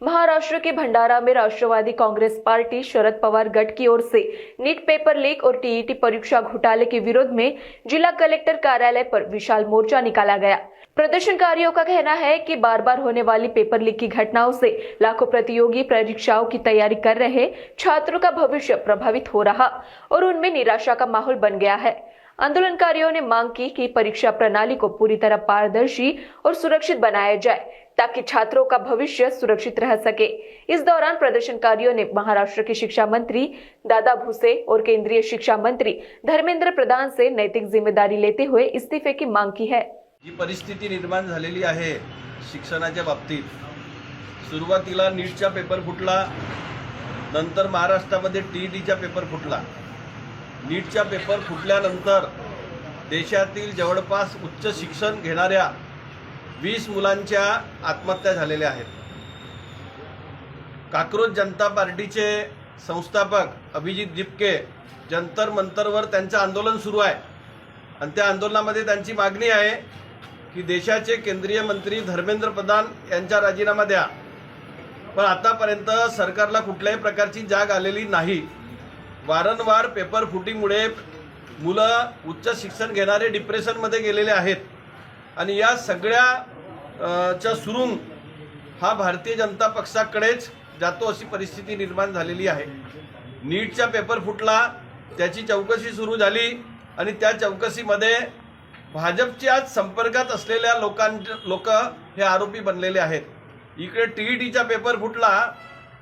महाराष्ट्र के भंडारा में Rashtravadi Congress party Sharad Pawar गठ की ओर से नीट पेपर लीक और टीईटी परीक्षा घोटाले के विरोध में जिला कलेक्टर कार्यालय पर विशाल मोर्चा निकाला गया। प्रदर्शनकारियों का कहना है कि बार बार होने वाली पेपर लीक की घटनाओं से लाखों प्रतियोगी परीक्षाओं की तैयारी कर रहे छात्रों का भविष्य प्रभावित हो रहा और उनमें निराशा का माहौल बन गया है। आंदोलनकारियों ने मांग की कि परीक्षा प्रणाली को पूरी तरह पारदर्शी और सुरक्षित बनाया जाए ताकि छात्रों का भविष्य सुरक्षित रह सके। इस दौरान प्रदर्शनकारियों ने महाराष्ट्र के शिक्षा मंत्री दादा भुसे और केंद्रीय शिक्षा मंत्री धर्मेंद्र प्रधान से नैतिक जिम्मेदारी लेते हुए इस्तीफे की मांग की है। जी परिस्थिती निर्माण झालेली आहे शिक्षणाच्या बाबतीत, सुरुवातीला नीटचा पेपर फुटला, नंतर महाराष्ट्रामध्ये टीईटीचा पेपर फुटला। नीटचा पेपर फुटल्यानंतर देशातील जवळपास उच्च शिक्षण घेणाऱ्या 20 मुलांच्या आत्महत्या झालेल्या आहेत। काक्रोच जनता पार्टीचे संस्थापक अभिजित दिपके जंतर मंतरवर त्यांचं आंदोलन सुरू आहे आणि त्या आंदोलनामध्ये त्यांची मागणी आहे की देशाचे केंद्रीय मंत्री धर्मेंद्र प्रधान यांचा राजीनामा द्या। पण आतापर्यंत सरकारला कुठल्याही प्रकारची जाग आलेली नाही। वारंवार पेपर फुटीमुळे मुलं उच्च शिक्षण घेणारे डिप्रेशनमध्ये गेलेले आहेत आणि या सगळ्या सुरुंग हा भारतीय जनता पक्षाकडेच जातो अशी परिस्थिती निर्माण झालेली आहे। नीटचा पेपर फुटला, त्याची चौकशी सुरू झाली आणि त्या चौकशीमध्ये भाजपच्याच संपर्कात असलेल्या लोक हे आरोपी बनलेले आहेत। इकडे टीईटीचा पेपर फुटला,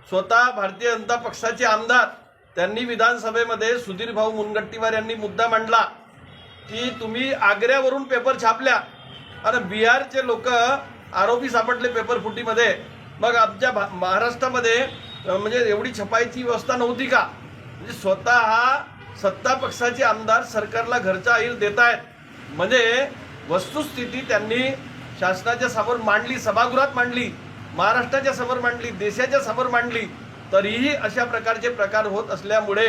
स्वतः भारतीय जनता पक्षाचे आमदार त्यांनी विधानसभेमध्ये सुधीर भाऊ मुनगंटीवार यांनी मुद्दा मांडला की तुम्ही आग्र्यावरून पेपर छापल्या आणि बिहारचे लोक आरोपी सापडले पेपर फुटीमध्ये, मग आमच्या महाराष्ट्रामध्ये म्हणजे एवढी छपाईची व्यवस्था नव्हती का? म्हणजे स्वतः सत्ता पक्षाचे आमदार सरकारला घरचा अहीर देत आहेत। म्हणजे वस्तुस्थिती त्यांनी शासनाच्या समोर मांडली, सभागृहात मांडली, महाराष्ट्राच्या समोर मांडली, देशाच्या समोर मांडली, तरीही अशा प्रकारचे प्रकार होत असल्यामुळे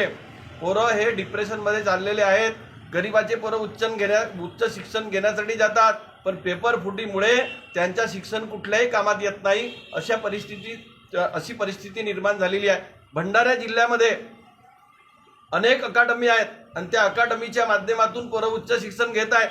पोरं हे डिप्रेशनमध्ये चाललेले आहेत। गरिबाचे पोरं उच्च शिक्षण घेण्यासाठी जातात, पण पेपर फुटीमुळे त्यांच्या शिक्षण कुठल्याही कामात येत नाही। अशी परिस्थिती निर्माण झालेली आहे। भंडारा जिल्ह्यामध्ये अनेक अकादमी आहेत आणि त्या अकादमीच्या माध्यमातून पोरं उच्च शिक्षण घेत आहेत,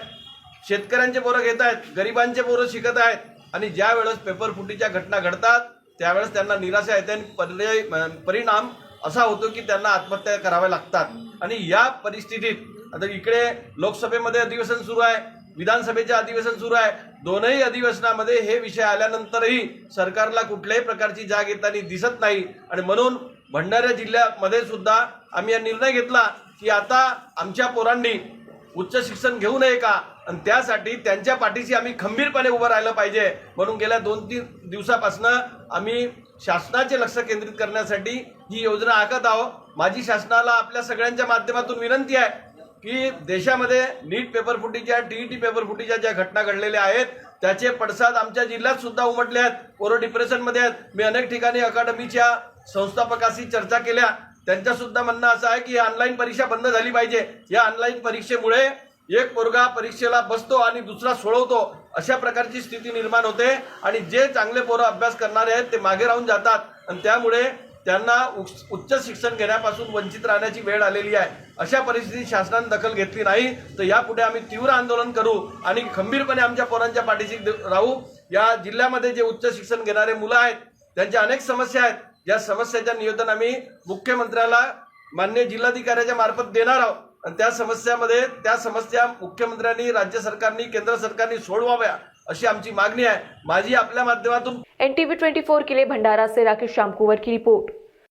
शेतकऱ्यांचे पोरं घेत आहेत, गरिबांचे पोरं शिकत आहेत आणि ज्या वेळेस पेपर फुटीच्या घटना घडतात त्यावेळेस त्यांना निराशा येते आणि परिणाम असा होतो की त्यांना आत्महत्या कराव्या लागतात। आणि या परिस्थितीत आता इकडे लोकसभेमध्ये अधिवेशन सुरू आहे, विधानसभेचे अधिवेशन सुरू आहे। दोनही अधिवेशनामध्ये हे विषय आल्यानंतरही सरकारला कुठल्याही प्रकारची जाग येताना दिसत नाही आणि म्हणून भंडारा जिल्ह्यामध्ये सुद्धा आम्ही निर्णय घेतला की आता आमच्या पोरांनी उच्च शिक्षण घेऊ नये का आणि त्यासाठी त्यांच्या पाठीशी आम्ही खंबीरपणे उभं राहिलं पाहिजे। म्हणून गेल्या 2-3 दिवसापासून आम्ही शासनाचे लक्ष केंद्रित करण्यासाठी ही योजना आखत आहोत। माझी शासनाला आपल्या सगळ्यांच्या माध्यमातून विनंती आहे की देशामध्ये नीट पेपर फुटीच्या, टीईटी पेपर फुटीच्या ज्या घटना घडलेल्या आहेत त्याचे पडसाद आमच्या जिल्ह्यात सुद्धा उमटले आहेत। पोरं डिप्रेशनमध्ये आहेत। मी अनेक ठिकाणी अकादमीच्या संस्थापकाशी चर्चा केल्या, त्यांचं सुद्धा म्हणणं असं आहे की ऑनलाईन परीक्षा बंद झाली पाहिजे। या ऑनलाईन परीक्षेमुळे एक पोरगा परीक्षेला बसतो आणि दुसरा सोडवतो, अशा प्रकारची स्थिती निर्माण होते आणि जे चांगले पोरं अभ्यास करणारे आहेत ते मागे राहून जातात आणि त्यामुळे त्यांना उच्च शिक्षण घेण्यापासून वंचित राहण्याची वेळ आलेली आहे। अशा परिस्थितीत शासनाने दखल घेतली नाही तर यापुढे आम्ही तीव्र आंदोलन करू आणि खंबीरपणे आमच्या पोरांच्या पाठीशी राहू। या जिल्ह्यामध्ये जे उच्च शिक्षण घेणारे मुलं आहेत त्यांच्या अनेक समस्या आहेत, या समस्याचं निवेदन आम्ही मुख्यमंत्र्याला माननीय जिल्हाधिकाऱ्याच्या मार्फत देणार आहोत आणि त्या समस्या मुख्यमंत्र्यांनी, राज्य सरकारने, केंद्र सरकारने सोडवाव्या अशी आमची मागणी आहे। माझी आपल्या माध्यमातून NTV 24 के लिए भंडारा से राकेश श्यामकुवर की रिपोर्ट।